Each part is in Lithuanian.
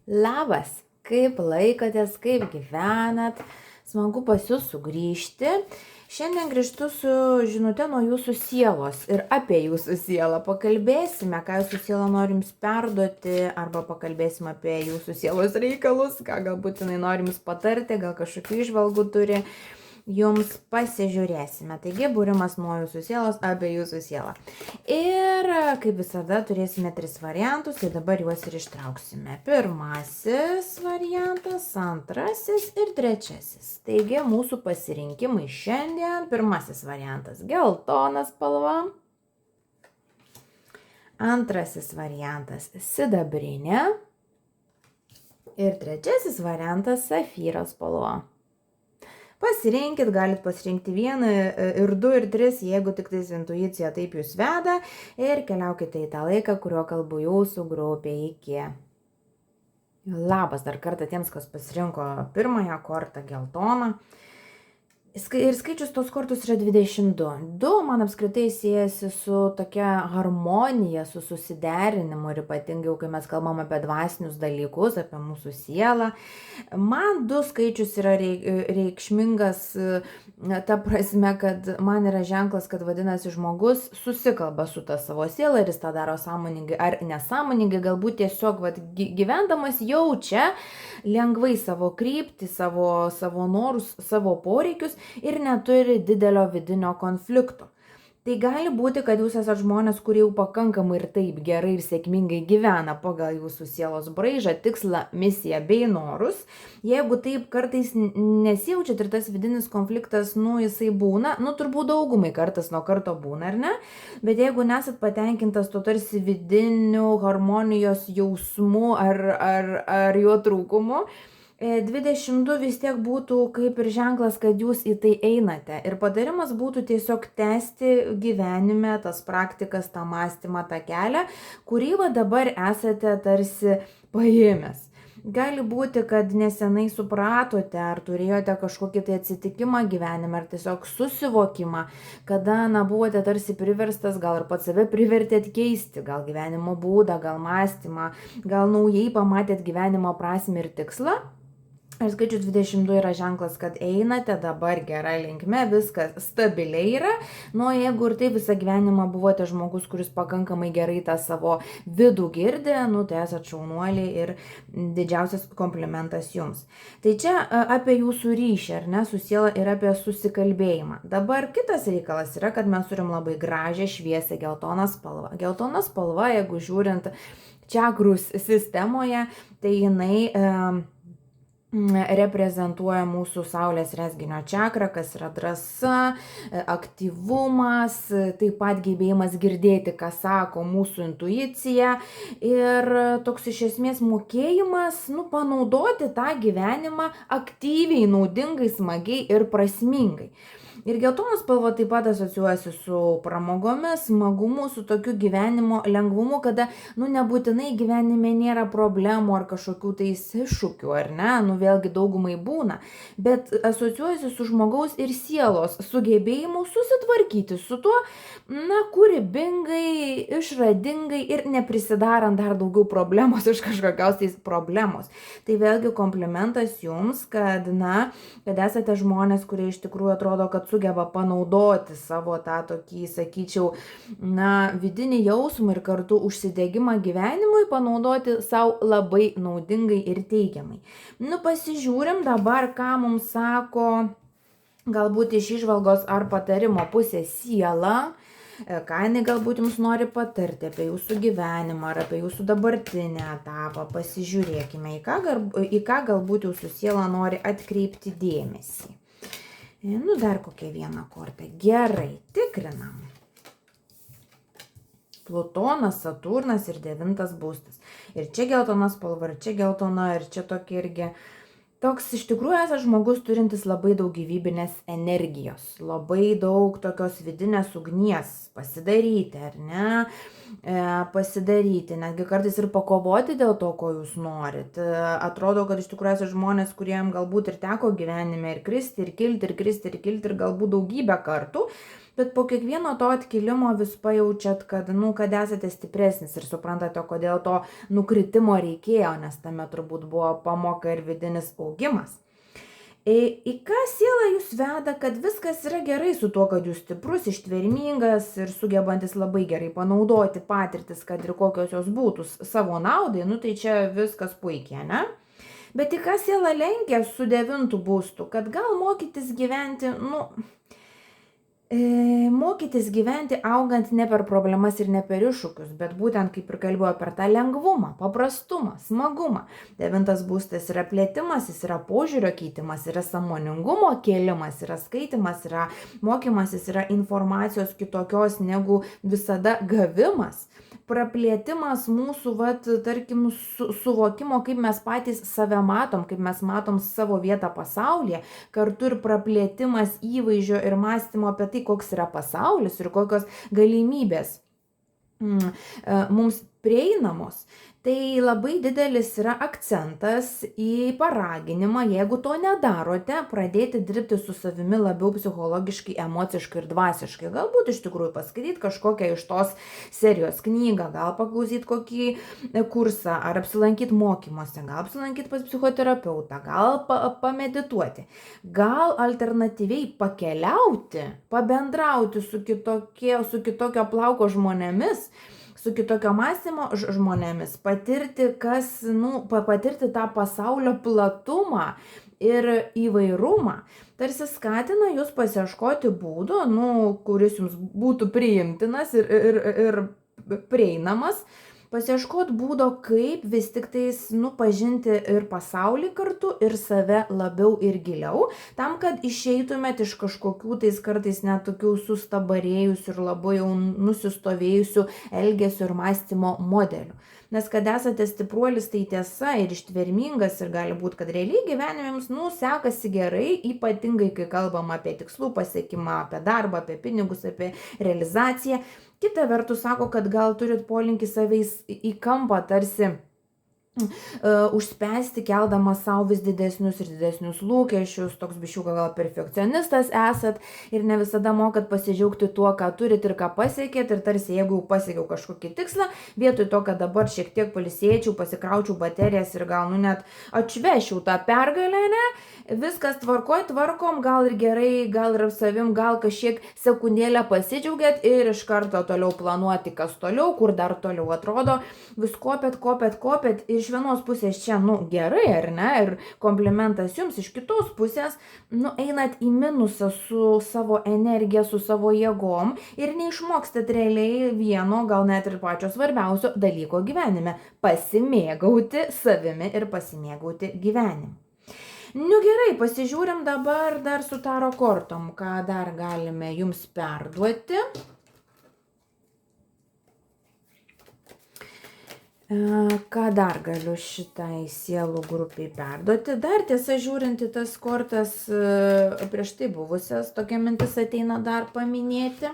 Labas, kaip laikotės, kaip gyvenat, smagu pas jūs sugrįžti. Šiandien grįžtu su žinute nuo jūsų sielos ir apie jūsų sielą. Pakalbėsime, ką jūsų siela nori jums perduoti, arba pakalbėsime apie jūsų sielos reikalus, ką galbūt jinai nori jums patarti, gal kažkokių įžvalgų turi. Jums pasižiūrėsime. Taigi, būrimas nuo jūsų sielos apie jūsų sielą. Ir kaip visada turėsime 3 variantus, tai dabar juos ir ištrauksime. Pirmasis variantas, antrasis ir trečiasis. Taigi, mūsų pasirinkimai šiandien. Pirmasis variantas - geltona spalva. Antrasis variantas - sidabrinė. Ir trečiasis variantas - safyro spalva. Pasirinkit, galit pasirinkti 1 ir 2 ir 3, jeigu tik tais intuicija taip jūs veda, ir keliaukite į tą laiką, kurio kalbu jūsų grupė iki. Labas dar kartą tiems, kas pasirinko pirmąją kortą geltoną. Ir skaičius tos kortos yra 22. 2 man apskritai siejasi su tokia harmonija, su susiderinimu, ir ypatingai, kai mes kalbam apie dvasinius dalykus, apie mūsų sielą. Man 2 skaičius yra reikšmingas ta prasme, kad man yra ženklas, kad vadinasi žmogus susikalba su ta savo siela, ir jis tą daro sąmoningai ar nesąmoningai, galbūt tiesiog gyvendamas jaučia lengvai savo kryptį, savo norus, savo poreikius ir neturi didelio vidinio konflikto. Tai gali būti, kad jūs esate žmonės, kurie jau pakankamai ir taip gerai ir sėkmingai gyvena pagal jūsų sielos braižą, tikslą, misiją bei norus. Jeigu taip kartais nesijaučiat ir tas vidinis konfliktas, jisai būna, turbūt daugumai kartas nuo karto būna, ar ne? Bet jeigu nesat patenkintas to tarsi vidiniu harmonijos jausmu ar jo trūkumu, 22 vis tiek būtų kaip ir ženklas, kad jūs į tai einate. Ir patarimas būtų tiesiog tęsti gyvenime tas praktikas, tą mąstymą, tą kelią, kurį dabar esate tarsi paėmęs. Gali būti, kad nesenai supratote, ar turėjote kažkokį tai atsitikimą gyvenime, ar tiesiog susivokimą, kada buvote tarsi priverstas, gal ir pats save privertėt keisti, gal gyvenimo būdą, gal mąstymą, gal naujai pamatėt gyvenimo prasmę ir tikslą. Ir skaičius 22 yra ženklas, kad einate dabar gera linkme, viskas stabiliai yra. Jeigu ir taip visą gyvenimą buvote žmogus, kuris pakankamai gerai tą savo vidų girdė, tai esate šaunuoliai ir didžiausias komplimentas jums. Tai čia apie jūsų ryšį, ar ne, su siela, ir apie susikalbėjimą. Dabar kitas reikalas yra, kad mes turim labai gražią, šviesią geltoną spalvą. Geltona spalva, jeigu žiūrint čakrus sistemoje, tai jinai reprezentuoja mūsų saulės rezginio čakrą, kas yra drąsa, aktyvumas, taip pat gebėjimas girdėti, ką sako mūsų intuicija, ir toks iš esmės mokėjimas panaudoti tą gyvenimą aktyviai, naudingai, smagiai ir prasmingai. Ir geltona spalva taip pat asocijuojasi su pramogomis, smagumu, su tokiu gyvenimo lengvumu, kada nebūtinai gyvenime nėra problemų ar kažkokių tais iššūkių, ar ne, vėlgi daugumai būna, bet asocijuojasi su žmogaus ir sielos sugebėjimu susitvarkyti su tuo, kūrybingai, išradingai ir neprisidarant dar daugiau problemos iš kažkokios tais problemos. Tai vėlgi komplimentas jums, kad esate žmonės, kurie iš tikrųjų atrodo, kad sugeba panaudoti savo tą tokį, sakyčiau, vidinį jausmą ir kartu užsidegimą gyvenimui panaudoti savo labai naudingai ir teigiamai. Pasižiūrim dabar, ką mums sako galbūt iš įžvalgos ar patarimo pusės siela, ką jinai galbūt jums nori patarti apie jūsų gyvenimą ar apie jūsų dabartinį etapą. Pasižiūrėkime, į ką galbūt jūsų siela nori atkreipti dėmesį. Dar kokią vieną kortą. Gerai, tikrinam. Plutonas, Saturnas ir 9 būstas. Ir čia geltona spalva, ir čia geltona, ir čia tokia irgi. Toks iš tikrųjų esate žmogus turintis labai daug gyvybinės energijos, labai daug tokios vidinės ugnies pasidaryti, ar ne, netgi kartais ir pakovoti dėl to, ko jūs norit. Atrodo, kad iš tikrųjų esate žmonės, kuriem galbūt ir teko gyvenime ir kristi, ir kilti, ir kristi, ir kilti, ir galbūt daugybę kartų, bet po kiekvieno to atkilimo vis pajaučiat, kad, kad esate stipresnis ir suprantate, kodėl to nukritimo reikėjo, nes tame turbūt buvo pamoka ir vidinis augimas. Į ką siela jūs veda, kad viskas yra gerai su tuo, kad jūs stiprus, ištvermingas ir sugebantis labai gerai panaudoti patirtis, kad ir kokios jos būtų savo naudai, tai čia viskas puikiai, ne? Bet į ką siela lenkia su 9 būstu, kad gal mokytis gyventi, mokytis gyventi augant ne per problemas ir ne per iššūkius, bet būtent, kaip ir kalbėjau, per tą lengvumą, paprastumą, smagumą. 9 būstas yra plėtimas, jis yra požiūrio keitimas, yra sąmoningumo kėlimas, yra skaitimas, yra mokymasis, yra informacijos kitokios negu visada gavimas. Praplėtimas mūsų, tarkim, suvokimo, kaip mes patys save matom, kaip mes matom savo vietą pasaulyje, kartu ir praplėtimas įvaizdžio ir mąstymo apie tai, koks yra pasaulis ir kokios galimybės mums prieinamos. Tai labai didelis yra akcentas į paraginimą, jeigu to nedarote, pradėti dirbti su savimi labiau psichologiškai, emociškai ir dvasiškai. Galbūt iš tikrųjų paskaityti kažkokią iš tos serijos knygą, gal paklausyti kokį kursą, ar apsilankyti mokymuose, gal apsilankyti pas psichoterapeutą, gal pamedituoti, gal alternatyviai pakeliauti, pabendrauti su kitokio plauko žmonėmis, su kitokio mąstymo žmonėmis, patirti patirti tą pasaulio platumą ir įvairumą, tarsi skatina jūs pasiieškoti būdų, kuris jums būtų priimtinas ir prieinamas, pasiieškoti būdo, kaip vis tik tais pažinti ir pasaulį kartu, ir save labiau ir giliau, tam, kad išeitumėt iš kažkokių tais kartais net tokių sustabarėjusių ir labai jau nusistovėjusių elgesio ir mąstymo modelių. Nes kad esate stipruolis, tai tiesa ir ištvermingas ir gali būti, kad realiai gyvenime jums sekasi gerai, ypatingai kai kalbam apie tikslų pasiekimą, apie darbą, apie pinigus, apie realizaciją. Kita vertus sako, kad gal turit polinkį savais į kampą tarsi užspęsti, keldamas savo vis didesnius ir didesnius lūkesčius, toks biščiukas gal perfekcionistas esat ir ne visada mokat pasidžiaugti tuo, ką turit ir ką pasiekėt, ir tarsi jeigu pasiekiau kažkokį tikslą, vietoj to, kad dabar šiek tiek pailsėčiau, pasikraučiau baterijas ir gal net atšvešiau tą pergalę, ne? Viskas tvarkom, gal ir gerai, gal ir savim, gal kažkiek sekundėlę pasidžiaugiat ir iš karto toliau planuoti, kas toliau, kur dar toliau atrodo, vis kopėt ir iš vienos pusės čia, gerai, ar ne, ir komplimentas jums, iš kitos pusės, einat į minusą su savo energija, su savo jėgom ir neišmokstat realiai vieno, gal net ir pačio svarbiausio dalyko gyvenime - pasimėgauti savimi ir pasimėgauti gyvenimu. Gerai, pasižiūrim dabar dar su taro kortom, ką dar galime jums perduoti. Ką dar galiu šitai sielų grupiai perduoti? Dar tiesa žiūrint į tas kortas, prieš tai buvusias, tokia mintis ateina dar paminėti.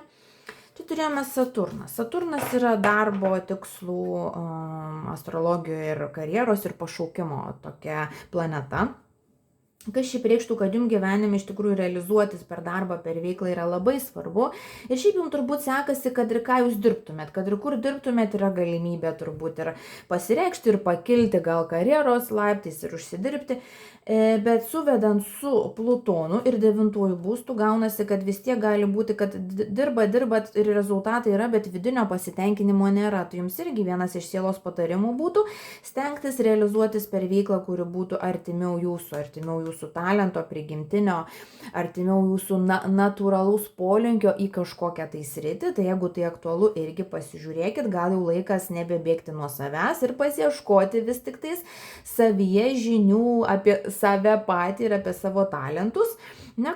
Tai turėjome Saturną. Saturnas yra darbo tikslų, astrologijoje ir karjeros ir pašaukimo tokia planeta. Kas šiaip reikštų, kad jums gyvenime iš tikrųjų realizuotis per darbą, per veiklą yra labai svarbu. Ir šiaip jums turbūt sekasi, kad ir ką jūs dirbtumėt, kad ir kur dirbtumėt yra galimybė turbūt ir pasireikšti, ir pakilti gal karjeros laiptais ir užsidirbti. Bet suvedant su Plutonu ir 9 būstu gaunasi, kad vis tiek gali būti, kad dirbat ir rezultatai yra, bet vidinio pasitenkinimo nėra. Tai jums irgi vienas iš sielos patarimų būtų stengtis realizuotis per veiklą, kuri būtų artimiau jūsų talento, prigimtinio, artimiau jūsų natūralaus polinkio į kažkokią tai sritį. Tai jeigu tai aktualu, irgi pasižiūrėkit, gal jau laikas nebebėgti nuo savęs ir pasiieškoti vis tik tais savyje žinių apie save patį ir apie savo talentus,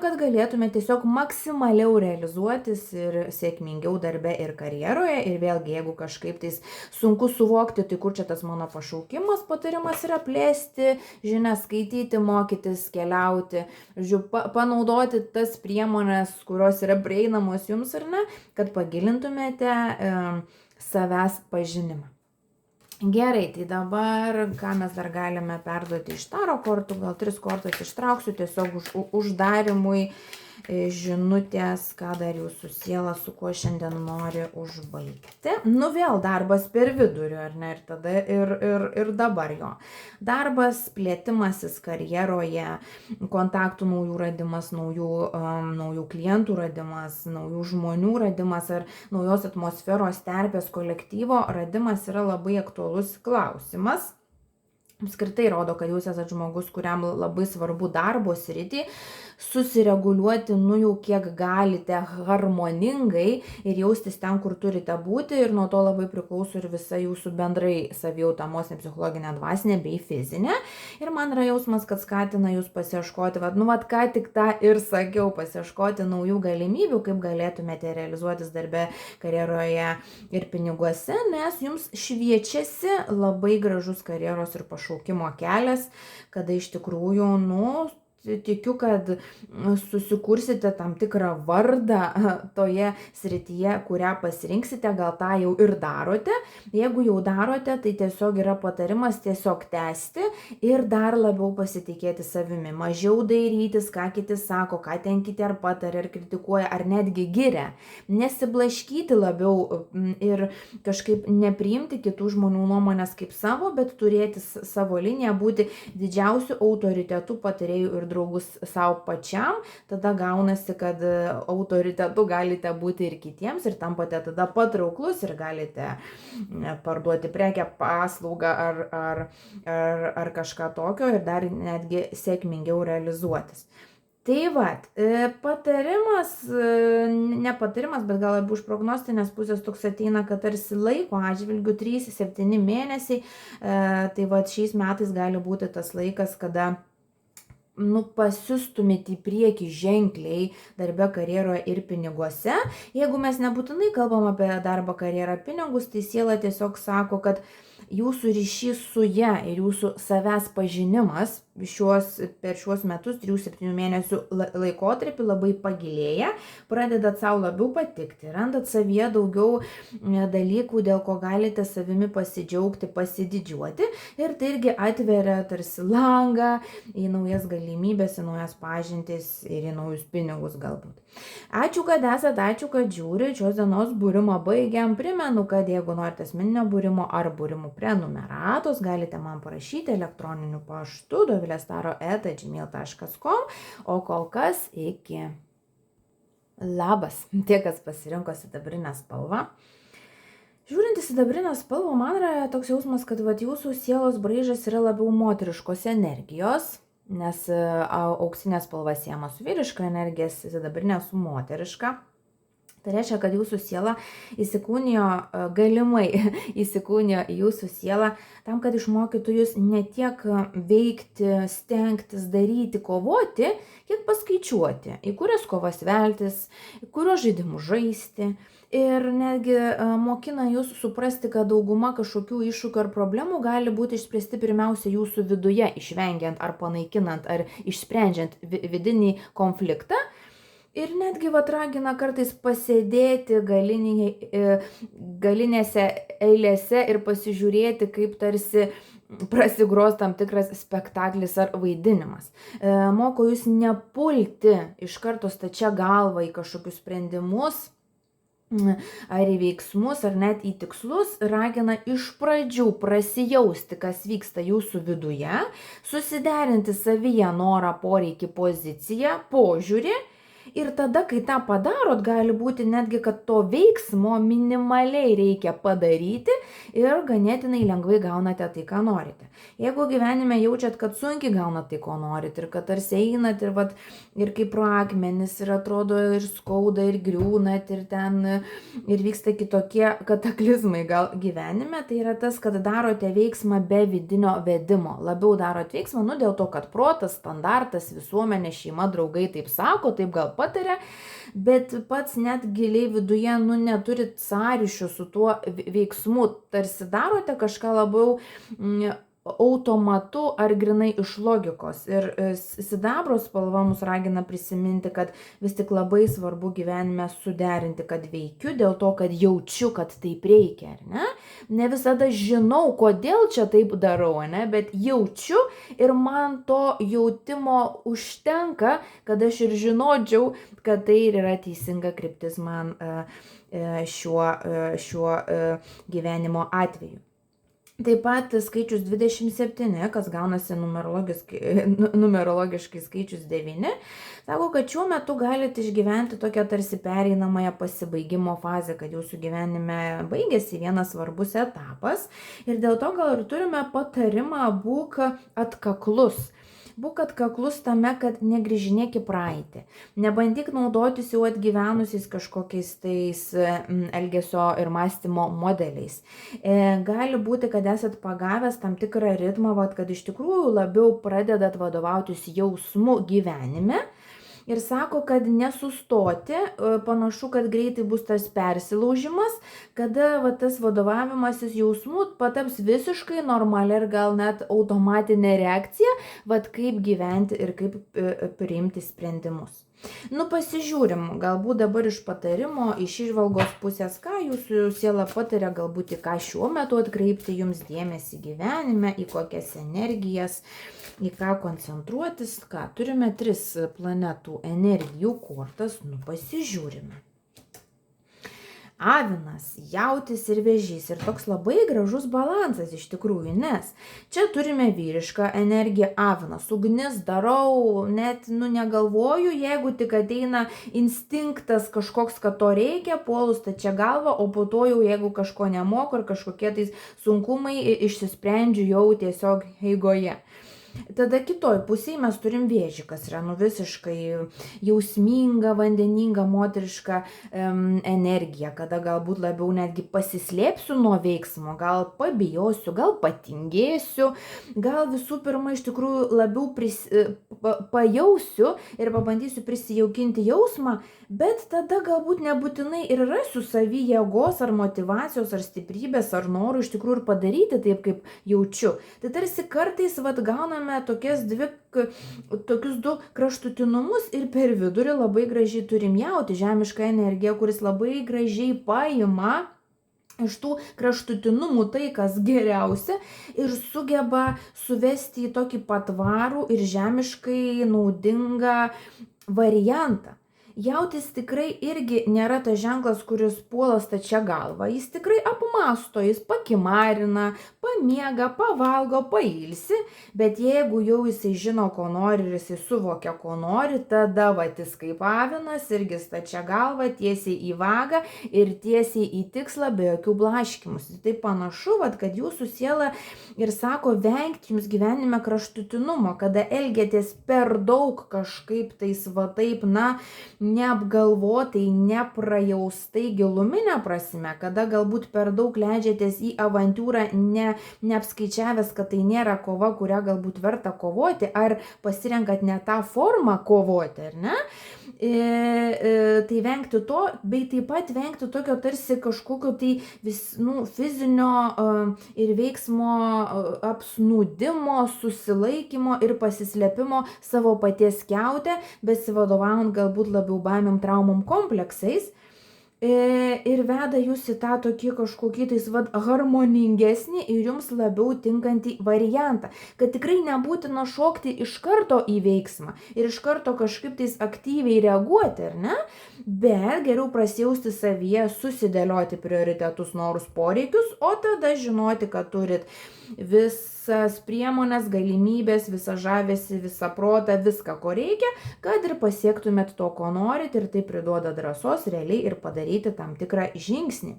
kad galėtume tiesiog maksimaliau realizuotis ir sėkmingiau darbe ir karjeroje. Ir vėlgi, jeigu kažkaip tais sunku suvokti, tai kur čia tas mano pašaukimas, patarimas yra plėsti žinias, skaityti, mokytis, keliauti, panaudoti tas priemonės, kurios yra prieinamos jums ar ne, kad pagilintumėte savęs pažinimą. Gerai, tai dabar, ką mes dar galime perduoti iš taro kortų, gal 3 kortas ištrauksiu tiesiog uždarimui žinutės, ką dar jūsų siela su kuo šiandien nori užbaigti. Nu vėl darbas per vidurį, ar ne, ir tada ir dabar jo. Darbas, plėtimasis karjeroje, kontaktų naujų radimas, naujų klientų radimas, naujų žmonių radimas ar naujos atmosferos, terpės, kolektyvo radimas yra labai aktualus klausimas. Apskritai rodo, kad jūs esate žmogus, kuriam labai svarbu darbo sritį, susireguliuoti, jau kiek galite harmoningai ir jaustis ten, kur turite būti, ir nuo to labai priklauso ir visa jūsų bendrai savijauta, emocinė, psichologinė, dvasinė bei fizinė. Ir man yra jausmas, kad skatina jūs pasiieškoti, ką tik tą ir sakiau, pasiieškoti naujų galimybių, kaip galėtumėte realizuotis darbe, karjeroje ir piniguose, nes jums šviečiasi labai gražus karjeros ir pašaukimo kelias, kada iš tikrųjų, tikiu, kad susikursite tam tikrą vardą toje srityje, kurią pasirinksite, gal tą jau ir darote. Jeigu jau darote, tai tiesiog yra patarimas tiesiog tęsti ir dar labiau pasitikėti savimi. Mažiau dairytis, ką kiti sako, ką ten kiti ar patarė, ar kritikuoja, ar netgi giria. Nesiblaškyti labiau ir kažkaip nepriimti kitų žmonių nuomonės kaip savo, bet turėti savo liniją, būti didžiausiu autoritetu, patarėjų ir draugus savo pačiam, tada gaunasi, kad autoritetu galite būti ir kitiems ir tampate tada patrauklus ir galite parduoti prekę, paslaugą ar kažką tokio ir dar netgi sėkmingiau realizuotis. Tai patarimas, ne patarimas, bet gal labiau iš prognostinės pusės toks ateina, kad tarsi laiko atžvilgiu 3-7 mėnesiai, tai šiais metais gali būti tas laikas, kada pasistumėti į priekį ženkliai darbe, karjeroje ir piniguose. Jeigu mes nebūtinai kalbam apie darbą, karjerą, pinigus, tai siela tiesiog sako, kad jūsų ryšys su ja ir jūsų savęs pažinimas per šiuos metus, 3-7 mėnesių laikotarpį labai pagilėja, pradedat savo labiau patikti, randat savyje daugiau dalykų, dėl ko galite savimi pasidžiaugti, pasididžiuoti ir tai irgi atveria tarsi langą į naujas galimybės, į naujas pažintis ir į naujus pinigus galbūt. Ačiū, kad esat, ačiū, kad žiūrit. Šios dienos būrimo baigiam. Primenu, kad jeigu norite asmeninio būrimo ar būrimų prenumeratos, galite man parašyti elektroniniu paštu dovilestaro@gmail.com, o kol kas iki. Labas, tie, kas pasirinko sidabrinę spalvą. Žiūrint į sidabrinę spalvą, man yra toks jausmas, kad jūsų sielos braižas yra labiau moteriškos energijos, nes auksinė spalva siejama su vyriška energija, sidabrinė su moteriška. Tai reiškia, kad jūsų siela galimai įsikūnijo į jūsų sielą tam, kad išmokytų jūs ne tiek veikti, stengtis, daryti, kovoti, kiek paskaičiuoti, į kurias kovas veltis, į kurios žaidimus žaisti. Ir netgi mokina jūs suprasti, kad dauguma kažkokių iššūkių ar problemų gali būti išspręsti pirmiausia jūsų viduje, išvengiant ar panaikinant ar išsprendžiant vidinį konfliktą. Ir netgi ragina kartais pasėdėti galinėse eilėse ir pasižiūrėti, kaip tarsi prasigros tam tikras spektaklis ar vaidinimas. Moko jūs nepulti iš karto stačia galva į kažkokius sprendimus ar į veiksmus, ar net į tikslus, ragina iš pradžių prasijausti, kas vyksta jūsų viduje, susiderinti savyje norą, poreikį, poziciją, požiūrį. Ir tada, kai tą padarot, gali būti netgi, kad to veiksmo minimaliai reikia padaryti ir ganėtinai lengvai gaunate tai, ką norite. Jeigu gyvenime jaučiat, kad sunkiai gaunat tai, ko norit ir kad tarsi einat ir kaip pro akmenis ir atrodo ir skauda ir griūnat ir vyksta kitokie kataklizmai gal gyvenime, tai yra tas, kad darote veiksmą be vidinio vedimo. Labiau darot veiksmą, dėl to, kad protas, standartas, visuomenė, šeima, draugai taip sako, taip gal pataria, bet pats net giliai viduje neturit sąryšio su tuo veiksmu, tarsi darote kažką labiau automatu ar grinai iš logikos. Ir sidabro spalva mus ragina prisiminti, kad vis tik labai svarbu gyvenime suderinti, kad veikiu dėl to, kad jaučiu, kad taip reikia, ar ne? Ne visada žinau, kodėl čia taip darau, ne? Bet jaučiu ir man to jautimo užtenka, kad aš ir žinočiau, kad tai ir yra teisinga kryptis man šiuo gyvenimo atveju. Taip pat skaičius 27, kas gaunasi numerologiškai skaičius 9, sako, kad šiuo metu galite išgyventi tokią tarsi pereinamąją pasibaigimo fazę, kad jūsų gyvenime baigėsi vienas svarbus etapas ir dėl to gal ir turime patarimą būk atkaklus. Būk atkaklus tame, kad negrįžinėk į praeitį. Nebandyk naudotis jau atgyvenusiais kažkokiais tais elgesio ir mąstymo modeliais. Gali būti, kad esat pagavęs tam tikrą ritmą, kad iš tikrųjų labiau pradedat vadovautis jausmu gyvenime. Ir sako, kad nesustoti, panašu, kad greitai bus tas persilaužimas, kada tas vadovavimasis jausmų pataps visiškai normalia ir gal net automatinė reakcija, kaip gyventi ir kaip priimti sprendimus. Pasižiūrim, galbūt dabar iš patarimo, iš įžvalgos pusės, ką jūsų siela pataria, galbūt į ką šiuo metu atkreipti jums dėmesį gyvenime, į kokias energijas, į ką koncentruotis, turime 3 planetų energijų kortas, pasižiūrime. Avinas, Jautis ir Vėžys. Ir toks labai gražus balansas iš tikrųjų, nes čia turime vyrišką energiją. Avinas, ugnis, darau, net negalvoju, jeigu tik ateina instinktas kažkoks, kad to reikia, puolu stačia galva, o po to jau jeigu kažko nemoku ar kažkokie tais sunkumai išsisprendžiu jau tiesiog eigoje. Tada kitoj pusėje mes turim Vėžį, kas yra visiškai jausminga, vandeninga, moteriška energija, kada galbūt labiau netgi pasislėpsiu nuo veiksmo, gal pabijosiu, gal patingėsiu, gal visų pirma iš tikrųjų labiau pajausiu ir pabandysiu prisijaukinti jausmą, bet tada galbūt nebūtinai ir rasiu savy jėgos ar motyvacijos ar stiprybės ar norų iš tikrųjų ir padaryti taip, kaip jaučiu. Tai tarsi kartais gauname tokius 2 kraštutinumus ir per vidurį labai gražiai turim Jautį, žemišką energiją, kuris labai gražiai paima iš tų kraštutinumų tai, kas geriausia ir sugeba suvesti į tokį patvarų ir žemiškai naudingą variantą. Jautis tikrai irgi nėra tas ženklas, kuris puola stačia galva. Jis tikrai apmąsto, jis pakimarina, pamiega, pavalgo, pailsi, bet jeigu jau jisai žino, ko nori ir jisai suvokia, ko nori, tada jis kaip avinas irgi stačia galva, tiesiai į vagą ir tiesiai į tikslą be jokių blaškymus. Tai panašu, kad jūsų siela ir sako, vengti jums gyvenime kraštutinumo, kada elgiatės per daug kažkaip tais taip, neapgalvotai, neprajaustai giluminė prasme, kada galbūt per daug leidžiatės į avantiūrą, neapskaičiavęs, kad tai nėra kova, kurią galbūt verta kovoti, ar pasirenkat ne tą formą kovoti, ar ne? Tai vengti to, bei taip pat vengti tokio tarsi kažkokio tai fizinio ir veiksmo apsnūdimo, susilaikymo ir pasislėpimo savo paties kiaute, besivadovaujant galbūt labiau baimėm, traumom, kompleksais. Ir veda jūs į tą tokį kažkokį tais harmoningesnį ir jums labiau tinkantį variantą, kad tikrai nebūtina šokti iš karto į veiksmą ir iš karto kažkaip tais aktyviai reaguoti, ar ne? Bet geriau prasijausti savyje, susidėlioti prioritetus, norus, poreikius, o tada žinoti, kad turit visas priemonės, galimybės, visą žavesį, visą protą, viską, ko reikia, kad ir pasiektumėt to, ko norit, ir tai priduoda drąsos realiai ir padaryti tam tikrą žingsnį.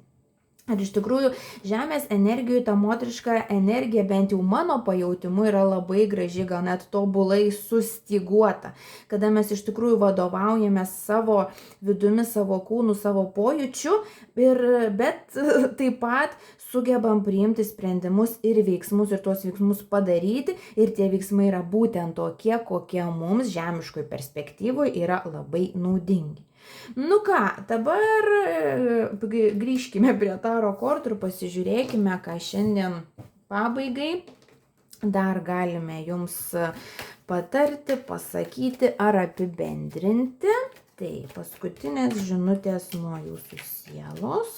Ir iš tikrųjų, žemės energijoje ta moteriška energija, bent jau mano pajautimu, yra labai graži, gal net tobulai sustyguota, kada mes iš tikrųjų vadovaujame savo vidumi, savo kūnu, savo pojūčiu, bet taip pat sugebam priimti sprendimus ir veiksmus ir tuos veiksmus padaryti, ir tie veiksmai yra būtent tokie, kokie mums žemiškoj perspektyvoje yra labai naudingi. Dabar grįžkime prie taro kortų ir pasižiūrėkime, ką šiandien pabaigai dar galime jums patarti, pasakyti ar apibendrinti. Tai paskutinės žinutės nuo jūsų sielos.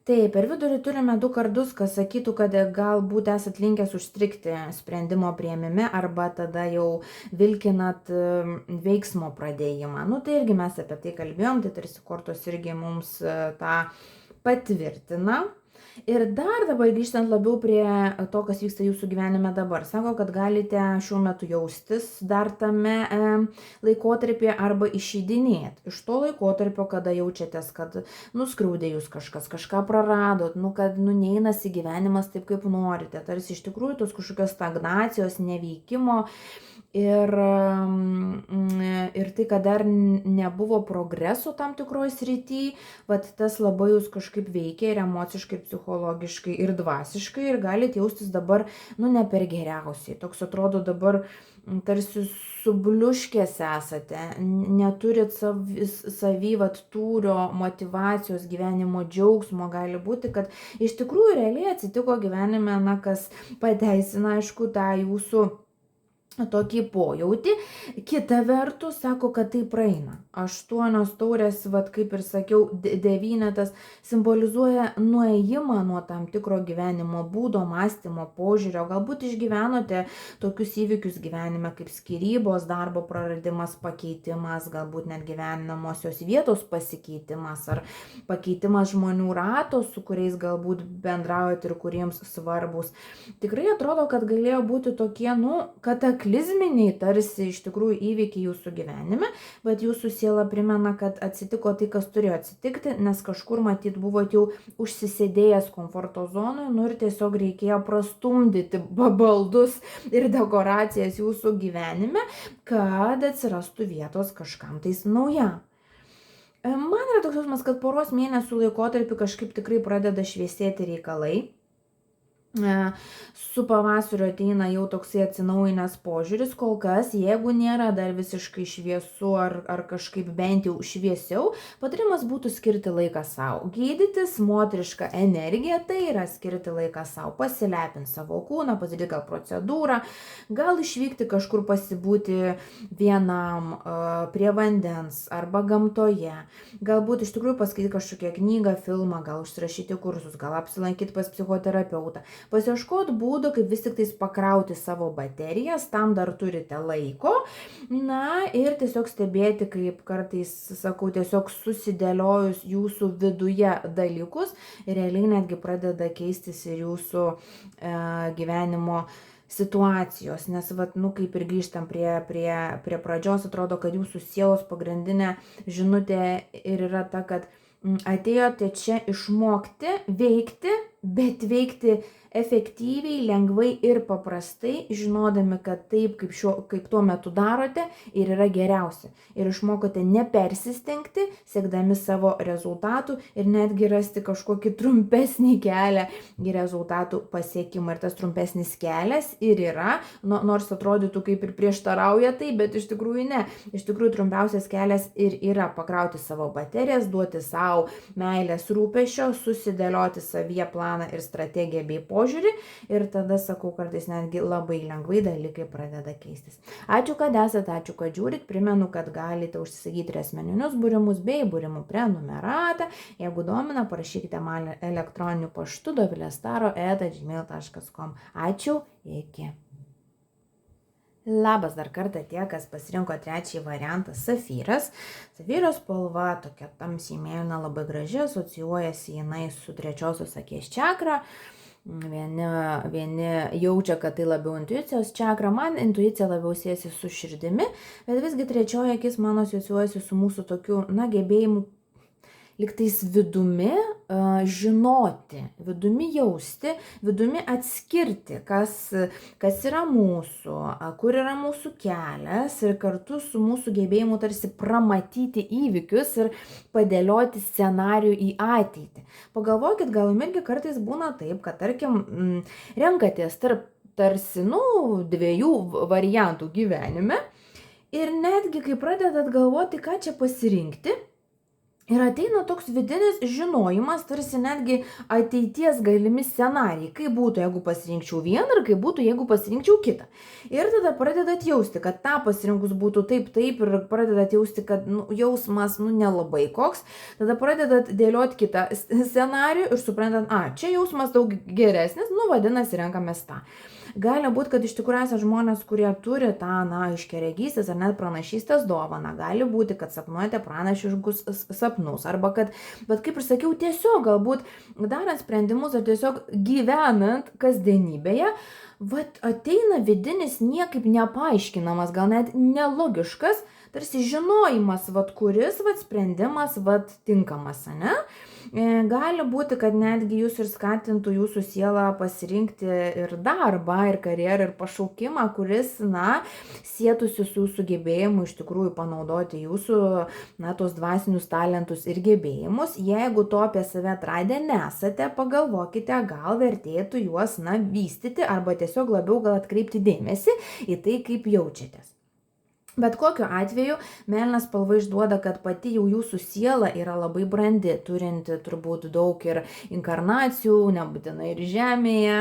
Tai per vidurį turime 2 kardus, kas sakytų, kad galbūt esat linkęs užstrigti sprendimo priėmime arba tada jau vilkinat veiksmo pradėjimą. Nu tai irgi mes apie tai kalbėjom, tai tarsi kortos irgi mums tą patvirtina. Ir dar dabar grįžtant labiau prie to, kas vyksta jūsų gyvenime dabar. Sako, kad galite šiuo metu jaustis dar tame laikotarpyje arba išeidinėti iš to laikotarpio, kada jaučiatės, kad nuskriaudė jūs kažkas, kažką praradot, kad neinasi gyvenimas taip, kaip norite. Tarsi iš tikrųjų tos kažkokios stagnacijos, neveikimo. Ir tai, kad dar nebuvo progreso tam tikroj srity, tas labai jūs kažkaip veikia ir emociškai, ir psichologiškai, ir dvasiškai, ir galite jaustis dabar, ne per geriausiai. Toks atrodo dabar tarsi subliuškės esate, neturit savy tūrio, motyvacijos, gyvenimo džiaugsmo. Gali būti, kad iš tikrųjų realiai atsitiko gyvenime, kas pateisina, aišku, tą jūsų tokį pojauti. Kita vertus, sako, kad tai praeina. 8 taurės, kaip ir sakiau, 9 simbolizuoja nuėjimą nuo tam tikro gyvenimo būdo, mąstymo, požiūrio. Galbūt išgyvenote tokius įvykius gyvenime kaip skyrybos, darbo praradimas, pakeitimas, galbūt net gyvenamosios vietos pasikeitimas ar pakeitimas žmonių rato, su kuriais galbūt bendraujate ir kuriems svarbus. Tikrai atrodo, kad galėjo būti tokie, kataklizminiai tarsi iš tikrųjų įvykiai jūsų gyvenime, bet jūsų siela primena, kad atsitiko tai, kas turėjo atsitikti, nes kažkur matyt buvot jau užsisėdėjęs komforto zonoje, ir tiesiog reikėjo prastumdyti baldus ir dekoracijas jūsų gyvenime, kad atsirastų vietos kažkam tais naujam. Man yra toks jausmas, kad poros mėnesių laikotarpį kažkaip tikrai pradeda šviesėti reikalai. Su pavasariu ateina jau toksai atsinaujinęs požiūris, kol kas, jeigu nėra dar visiškai šviesu ar kažkaip bent jau šviesiau, patarimas būtų skirti laiką savo. Gydytis moterišką energiją, tai yra skirti laiką savo, pasilepinti savo kūną, pasidaryti gal procedūrą, gal išvykti kažkur pasibūti vienam prie vandens arba gamtoje, galbūt iš tikrųjų paskaityti kažkokią knygą, filmą, gal užsirašyti kursus, gal apsilankyti pas psichoterapeutą. Pasiieškoti būdų, kaip vis tik tais pakrauti savo baterijas, tam dar turite laiko, ir tiesiog stebėti, kaip kartais, sakau, tiesiog susidėliojus jūsų viduje dalykus, realiai netgi pradeda keistis ir jūsų gyvenimo situacijos, nes, kaip ir grįžtam prie pradžios, atrodo, kad jūsų sielos pagrindinė žinutė ir yra ta, kad atėjote čia išmokti veikti, bet veikti efektyviai, lengvai ir paprastai, žinodami, kad taip, kaip tuo metu darote, ir yra geriausia. Ir išmokote nepersistengti, siekdami savo rezultatų ir netgi rasti kažkokį trumpesnį kelią į rezultatų pasiekimą. Ir tas trumpesnis kelias ir yra, nors atrodytų kaip ir prieštarauja tai, bet iš tikrųjų ne. Iš tikrųjų trumpiausias kelias ir yra pakrauti savo baterijas, duoti savo meilės rūpesčio, susidėlioti savyje planą ir strategiją bei požiūrį, ir tada, sakau, kartais netgi labai lengvai dalykai pradeda keistis. Ačiū, kad esate, ačiū, kad žiūrit. Primenu, kad galite užsisakyti ir asmeninius būrimus bei būrimų prenumeratą. Jeigu domina, parašykite man elektroniniu paštu dovilestaro@gmail.com. Ačiū, iki. Labas dar kartą tie, kas pasirinko trečiąjį variantą Safyras. Safyro spalva tokia tamsiai mėlyna, labai graži, asocijuojasi jinai su trečiosios akies čakra. Vieni jaučia, kad tai labiau intuicijos čakra, man intuicija labiau siejasi su širdimi, bet visgi trečioji akis mano asocijuojasi su mūsų tokiu, gebėjimu liktais vidumi žinoti, vidumi jausti, vidumi atskirti, kas yra mūsų, kur yra mūsų kelias, ir kartu su mūsų gebėjimu tarsi pramatyti įvykius ir padėlioti scenarijų į ateitį. Pagalvokit, gal irgi kartais būna taip, kad tarkim renkatės tarsi, dviejų variantų gyvenime, ir netgi kai pradedat galvoti, ką čia pasirinkti, Ir ateina toks vidinis žinojimas, tarsi netgi ateities galimi scenarijai, kaip būtų, jeigu pasirinkčiau vieną ir kaip būtų, jeigu pasirinkčiau kitą. Ir tada pradedat jausti, kad tą pasirinkus būtų taip ir pradedat jausti, kad jausmas nelabai koks. Tada pradedat dėlioti kitą scenarijų ir suprantat, čia jausmas daug geresnis, vadinasi, renkamės tą. Gali būti, kad iš tikrųjų esate žmonės, kurie turi tą, aiškiaregystės ar net pranašystės dovaną. Gali būti, kad sapnuojate pranašiškus sapnus. Arba kad, bet kaip ir sakiau, tiesiog galbūt darant sprendimus ar tiesiog gyvenant kasdienybėje, ateina vidinis niekaip nepaaiškinamas, gal net nelogiškas, tarsi žinojimas, kuris sprendimas tinkamas, ane? Gali būti, kad netgi jūs ir skatintų jūsų sielą pasirinkti ir darbą, ir karjerą, ir pašaukimą, kuris, sietųsi su jūsų gebėjimu iš tikrųjų panaudoti jūsų, tos dvasinius talentus ir gebėjimus. Jeigu to apie save atradę nesate, pagalvokite, gal vertėtų juos, vystyti arba tiesiog labiau gal atkreipti dėmesį į tai, kaip jaučiatės. Bet kokiu atveju mėlyna spalva išduoda, kad pati jau jūsų siela yra labai brandi, turinti turbūt daug ir inkarnacijų, nebūtinai ir Žemėje,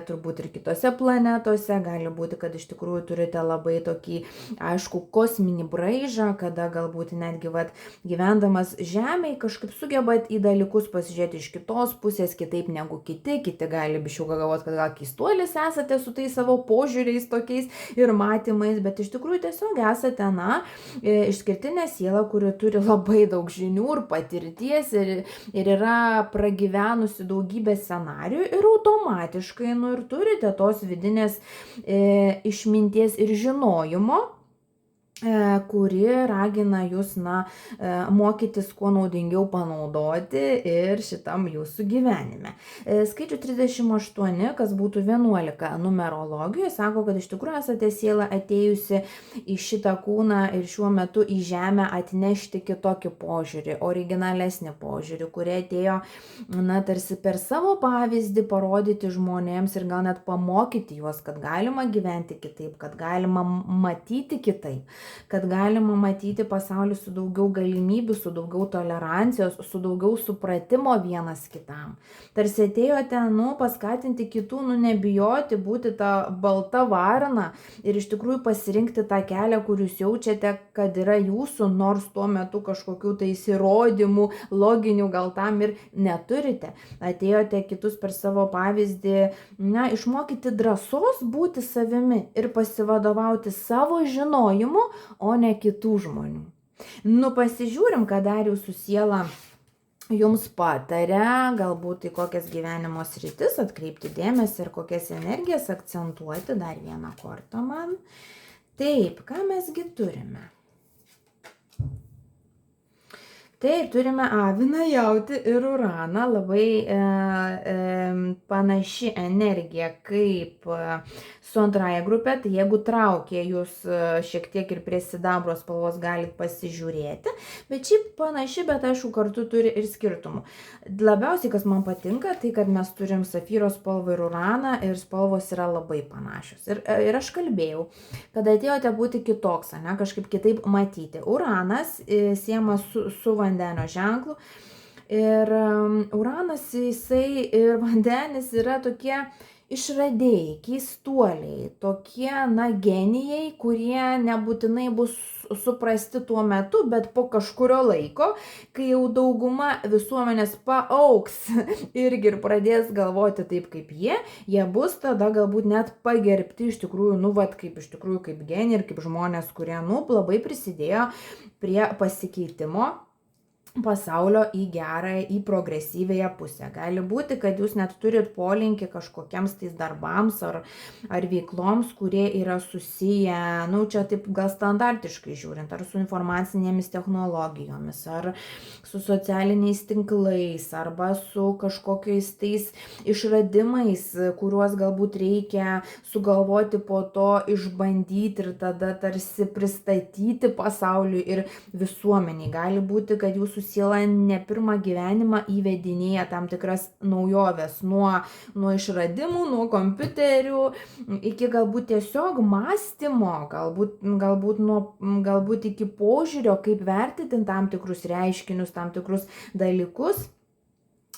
turbūt ir kitose planetose. Gali būti, kad iš tikrųjų turite labai tokį aišku kosminį braižą, kada galbūt netgi gyvendamas Žemėje kažkaip sugebat į dalykus pasižiūrėti iš kitos pusės, kitaip negu kiti gali biškiau galvoti, kad gal keistuolis esate su tais savo požiūriais tokiais ir matymais, bet iš tikrųjų tiesiog esate, išskirtinė siela, kuri turi labai daug žinių ir patirties ir yra pragyvenusi daugybę scenarijų ir automatiškai, ir turite tos vidinės išminties ir žinojimo, kuri ragina jūs, mokytis kuo naudingiau panaudoti ir šitam jūsų gyvenime. Skaičių 38, kas būtų 11 numerologijoje, sako, kad iš tikrųjų esate siela atėjusi į šitą kūną ir šiuo metu į žemę atnešti kitokį požiūrį, originalesnį požiūrį, kurie atėjo, tarsi per savo pavyzdį parodyti žmonėms ir gal net pamokyti juos, kad galima gyventi kitaip, kad galima matyti kitaip, kad galima matyti pasaulį su daugiau galimybių, su daugiau tolerancijos, su daugiau supratimo vienas kitam. Tarsi atėjote, paskatinti kitų, nebijoti būti tą baltą varną ir iš tikrųjų pasirinkti tą kelią, kur jūs jaučiate, kad yra jūsų, nors tuo metu kažkokių tai įrodymų, loginių gal tam ir neturite. Atėjote kitus per savo pavyzdį, išmokyti drąsos būti savimi ir pasivadovauti savo žinojimu, o ne kitų žmonių. Pasižiūrim, ką dar jūsų siela jums pataria, galbūt į kokias gyvenimo sritis atkreipti dėmesį ir kokias energijas akcentuoti. Dar vieną kortą man. Taip, ką mesgi turime? Taip, turime aviną, jautį ir uraną, labai panaši energija kaip su antraja grupė, tai jeigu traukia jūs šiek tiek ir prie sidabro spalvos galite pasižiūrėti, bet šiaip panaši, bet aišku kartu turi ir skirtumų. Labiausiai, kas man patinka, tai kad mes turim safyro spalvą ir uraną ir spalvos yra labai panašios. Ir aš kalbėjau, kad atėjote būti kitoks, kažkaip kitaip matyti. Uranas siejamas su vandenio ženklu ir uranas jisai ir vandenis yra tokie išradėjai, keistuoliai, tokie, genijai, kurie nebūtinai bus suprasti tuo metu, bet po kažkurio laiko, kai jau dauguma visuomenės paaugs irgi ir pradės galvoti taip kaip jie bus tada galbūt net pagerbti iš tikrųjų, kaip genijai ir kaip žmonės, kurie, labai prisidėjo prie pasikeitimo pasaulio į gerąją, į progresyvėją pusę. Gali būti, kad jūs net turit polinkį kažkokiems tais darbams ar veikloms, kurie yra susiję, čia taip gal standartiškai žiūrint, ar su informacinėmis technologijomis, ar su socialiniais tinklais, arba su kažkokiais tais išradimais, kuriuos galbūt reikia sugalvoti, po to išbandyti ir tada tarsi pristatyti pasauliui ir visuomeniai. Gali būti, kad jūsų jūsų siela ne pirmą gyvenimą įvedinėja tam tikras naujoves nuo išradimų, nuo kompiuterių iki galbūt tiesiog mąstymo, galbūt iki požiūrio, kaip vertinti tam tikrus reiškinius, tam tikrus dalykus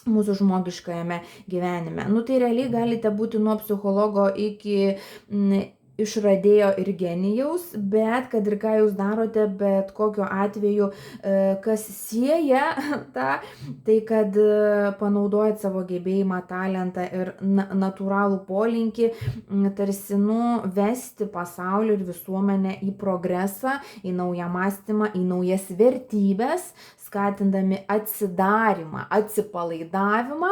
mūsų žmogiškajame gyvenime. Tai realiai galite būti nuo psichologo iki išradėjo ir genijaus, bet kad ir ką jūs darote, bet kokiu atveju, kas sieja tą, tai kad panaudojat savo gebėjimą, talentą ir natūralų polinkį tarsi vesti pasaulį ir visuomenę į progresą, į naują mąstymą, į naujas vertybės, skatindami atsidarimą, atsipalaidavimą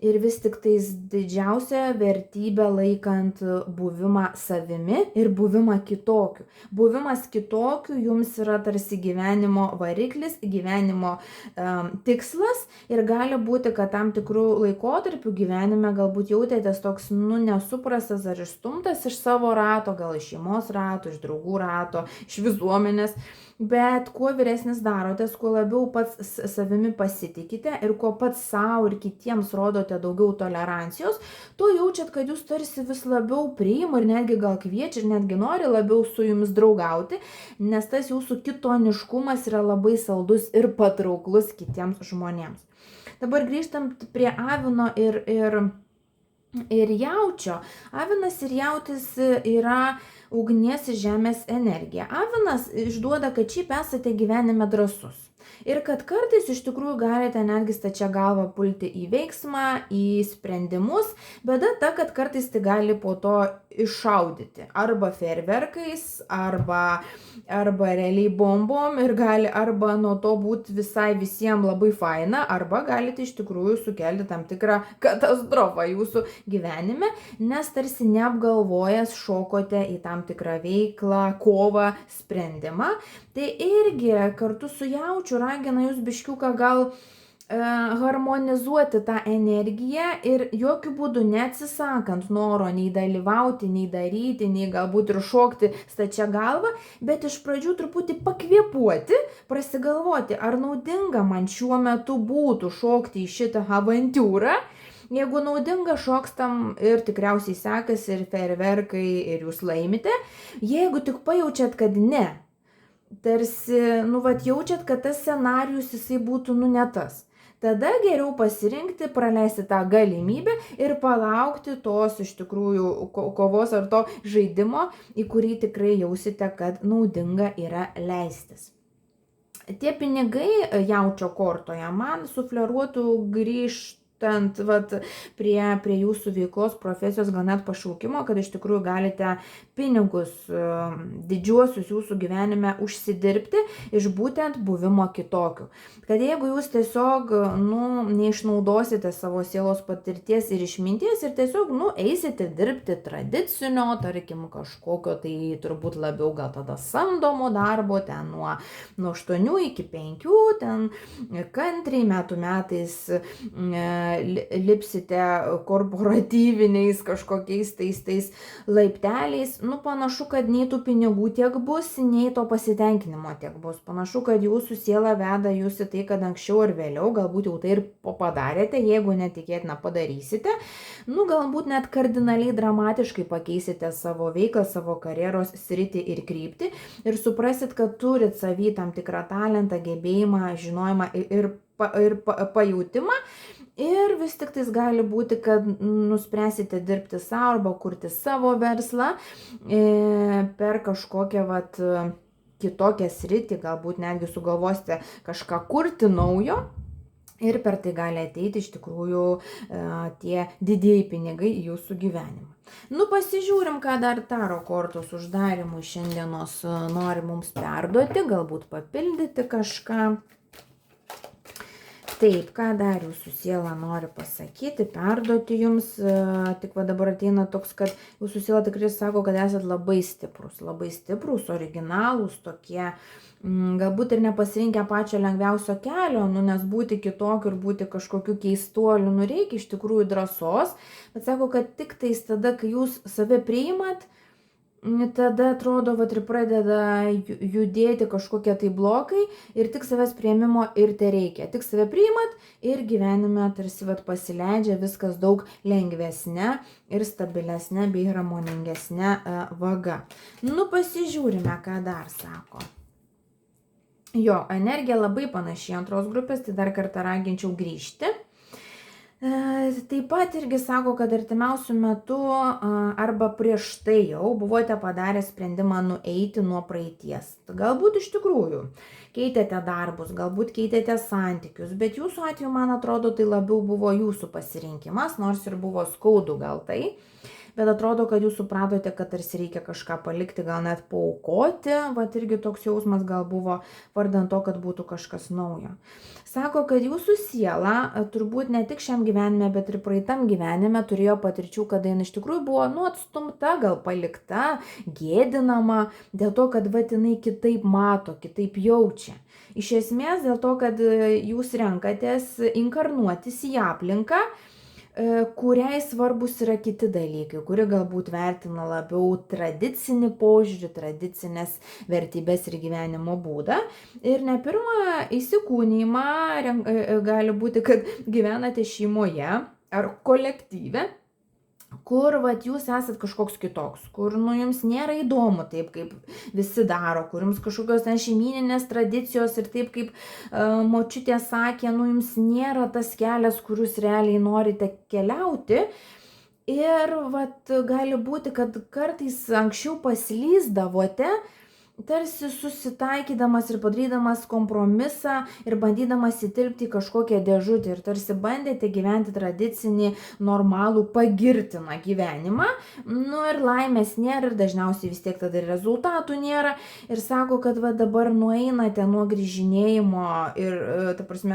ir vis tik tais didžiausią vertybę laikant buvimą savimi ir buvimą kitokiu. Buvimas kitokiu jums yra tarsi gyvenimo variklis, gyvenimo tikslas ir gali būti, kad tam tikrų laikotarpių gyvenime galbūt jautėtės toks nesuprastas ar išstumtas iš savo rato, gal iš šeimos rato, iš draugų rato, iš visuomenės. Bet kuo vyresnis darotės, kuo labiau pats savimi pasitikite ir kuo pats savo ir kitiems rodote daugiau tolerancijos, tuo jaučiat, kad jūs tarsi vis labiau priima ir netgi gal kviečia ir netgi nori labiau su jumis draugauti, nes tas jūsų kitoniškumas yra labai saldus ir patrauklus kitiems žmonėms. Dabar grįžtam prie avino ir jaučio. Avinas ir jautis yra ugnies ir žemės energija. Avinas išduoda, kad šiaip esate gyvenime drąsus. Ir kad kartais iš tikrųjų galite netgi stačia galva pulti į veiksmą, į sprendimus. Bėda ta, kad kartais tai gali po to iššaudyti. Arba fejerverkais, arba realiai bombom ir gali arba nuo to būti visai visiems labai faina, arba galite iš tikrųjų sukelti tam tikrą katastrofą jūsų gyvenime, nes tarsi neapgalvojęs šokote į tam tikrą veiklą, kovą, sprendimą. Tai irgi kartu su jaučiu ragina jūs biškiuką gal harmonizuoti tą energiją ir jokių būdų neatsisakant noro nei dalyvauti, nei daryti, nei galbūt ir šokti stačia galva, bet iš pradžių truputį pakvėpuoti, prasigalvoti, ar naudinga man šiuo metu būtų šokti į šitą avantiūrą. Jeigu naudinga, šokstam ir tikriausiai sekasi ir fejerverkai ir jūs laimite. Jeigu tik pajaučiat, kad ne, tarsi, jaučiat, kad tas scenarijus jisai būtų ne tas. Tada geriau pasirinkti, praleisti tą galimybę ir palaukti tos iš tikrųjų kovos ar to žaidimo, į kurį tikrai jausite, kad naudinga yra leistis. Tie pinigai jaučio kortoje man sufleruotų grįžtant prie jūsų veiklos, profesijos, gal net pašaukimo, kad iš tikrųjų galite pinigus didžiuosius jūsų gyvenime užsidirbti iš būtent buvimo kitokiu. Kad jeigu jūs tiesiog neišnaudosite savo sielos patirties ir išminties ir tiesiog eisite dirbti tradicinio, tarkim, kažkokio tai turbūt labiau gal tada samdomo darbo, ten nuo 8 iki 5, ten kantriai metais lipsite korporatyviniais kažkokiais tais laipteliais, panašu, kad nei tų pinigų tiek bus, nei to pasitenkinimo tiek bus. Panašu, kad jūsų siela veda jūs į tai, kad anksčiau ar vėliau, galbūt jau tai ir padarėte, jeigu netikėtina padarysite, galbūt net kardinaliai dramatiškai pakeisite savo veiklą, savo karjeros sritį ir kryptį ir suprasit, kad turit savy tam tikrą talentą, gebėjimą, žinojimą ir pajautimą. Ir vis tik tais gali būti, kad nuspręsite dirbti savo arba kurti savo verslą per kažkokią kitokią sritį, galbūt netgi sugalvosite kažką kurti naujo ir per tai gali ateiti iš tikrųjų tie didieji pinigai į jūsų gyvenimą. Pasižiūrim, ką dar taro kortos uždarimui šiandienos nori mums perduoti, galbūt papildyti kažką. Taip, ką dar jūsų siela nori pasakyti, perduoti jums, tik dabar ateina toks, kad jūsų siela tikrai sako, kad esat labai stiprus, originalūs tokie, galbūt ir nepasirinkę pačio lengviausio kelio, nes būti kitokiu ir būti kažkokiu keistuoliu, reikia iš tikrųjų drąsos, bet sako, kad tik tais tada, kai jūs save priimat, tada atrodo, vat ir pradeda judėti kažkokie tai blokai ir tik savęs priėmimo ir tereikia. Tik save priimat ir gyvenime tarsi vat pasileidžia viskas daug lengvesnė ir stabilesnė bei harmoningesnė vaga. Nu, pasižiūrime, ką dar sako. Jo, energija labai panaši antros grupės, tai dar kartą raginčiau grįžti. Taip pat irgi sako, kad artimiausių metų arba prieš tai jau buvote padarę sprendimą nueiti nuo praeities. Galbūt iš tikrųjų keitėte darbus, galbūt keitėte santykius, bet jūsų atveju, man atrodo, tai labiau buvo jūsų pasirinkimas, nors ir buvo skaudu gal tai. Bet atrodo, kad jūs supratote, kad tarsi reikia kažką palikti, gal net paaukoti, vat irgi toks jausmas gal buvo vardan to, kad būtų kažkas naujo. Sako, kad jūsų siela turbūt ne tik šiam gyvenime, bet ir praeitam gyvenime turėjo patirčių, kada jinai iš tikrųjų buvo atstumta, gal palikta, gėdinama, dėl to, kad vat jinai kitaip mato, kitaip jaučia. Iš esmės dėl to, kad jūs renkatės inkarnuotis į aplinką, kuriai svarbus yra kiti dalykai, kuri galbūt vertina labiau tradicinį požiūrį, tradicinės vertybės ir gyvenimo būdą. Ir ne pirmą įsikūnymą gali būti, kad gyvenate šeimoje ar kolektyve, kur vat jūs esat kažkoks kitoks, kur jums nėra įdomu taip, kaip visi daro, kur jums kažkokios šeimyninės tradicijos ir taip, kaip močiutė sakė, jums nėra tas kelias, kur jūs realiai norite keliauti. Ir vat gali būti, kad kartais anksčiau paslysdavote, tarsi susitaikydamas ir padarydamas kompromisą ir bandydamas įtilpti į kažkokią dėžutę ir tarsi bandėte gyventi tradicinį, normalų, pagirtiną gyvenimą, ir laimės nėra ir dažniausiai vis tiek tada ir rezultatų nėra ir sako, kad va dabar nueinate nuo grįžinėjimo ir,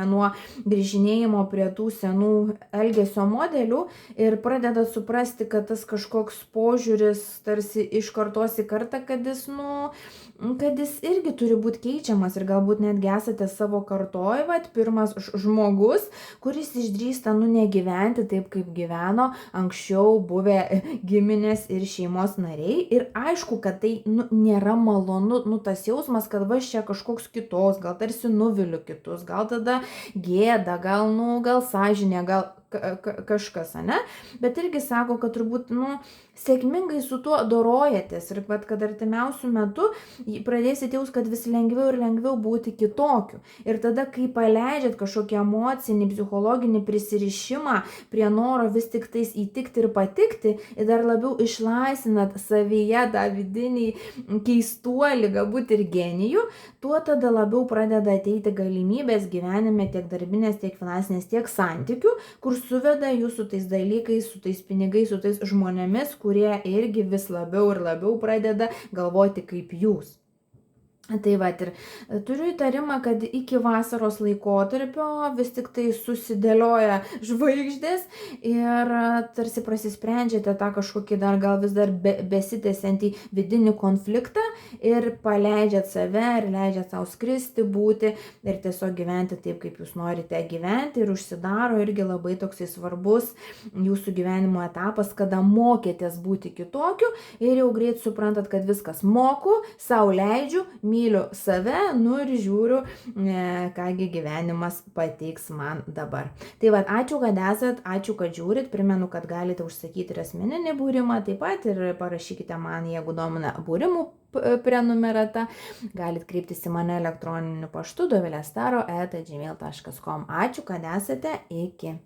nuo grįžinėjimo prie tų senų elgesio modelių ir pradeda suprasti, kad tas kažkoks požiūris tarsi iš kartos į kartą, kad jis irgi turi būti keičiamas ir galbūt netgi esate savo kartoj, pirmas žmogus, kuris išdrįsta negyventi taip, kaip gyveno anksčiau buvę giminės ir šeimos nariai. Ir aišku, kad tai nėra malonu, tas jausmas, kad va čia kažkoks kitos, gal tarsi nuviliu kitus, gal tada gėda, gal sąžinė, gal kažkas, ane? Bet irgi sako, kad turbūt, sėkmingai su tuo dorojatės ir kad artimiausių metų pradėsite jaust, kad vis lengviau ir lengviau būti kitokiu. Ir tada, kai paleidžiat kažkokį emocinį, psichologinį prisirišimą prie noro vis tik tais įtikti ir patikti, ir dar labiau išlaisvinat savyje tą vidinį keistuolį, galbūt ir genijų, tuo tada labiau pradeda ateiti galimybės gyvenime tiek darbinės, tiek finansinės, tiek santykių, kur suveda jūs su tais dalykais, su tais pinigais, su tais žmonėmis, kurie irgi vis labiau ir labiau pradeda galvoti kaip jūs. Tai va, ir turiu įtarimą, kad iki vasaros laikotarpio vis tik tai susidėlioja žvaigždės ir tarsi prasisprendžiate tą kažkokį dar gal vis dar besitęsiantį vidinį konfliktą ir paleidžiat save ir leidžiat savo skristi, būti ir tiesiog gyventi taip, kaip jūs norite gyventi ir užsidaro irgi labai toksai svarbus jūsų gyvenimo etapas, kada mokėtės būti kitokiu ir jau greit suprantat, kad viskas moku, sau leidžiu, myliu save, ir žiūriu, kągi gyvenimas pateiks man dabar. Tai va, ačiū, kad esat, ačiū, kad žiūrit, primenu, kad galite užsakyti ir asmeninį būrimą, taip pat ir parašykite man, jeigu domina būrimų prenumerata, galit kreiptis į mane elektroniniu paštu dovilestaro@gmail.com. Ačiū, kad esate, iki.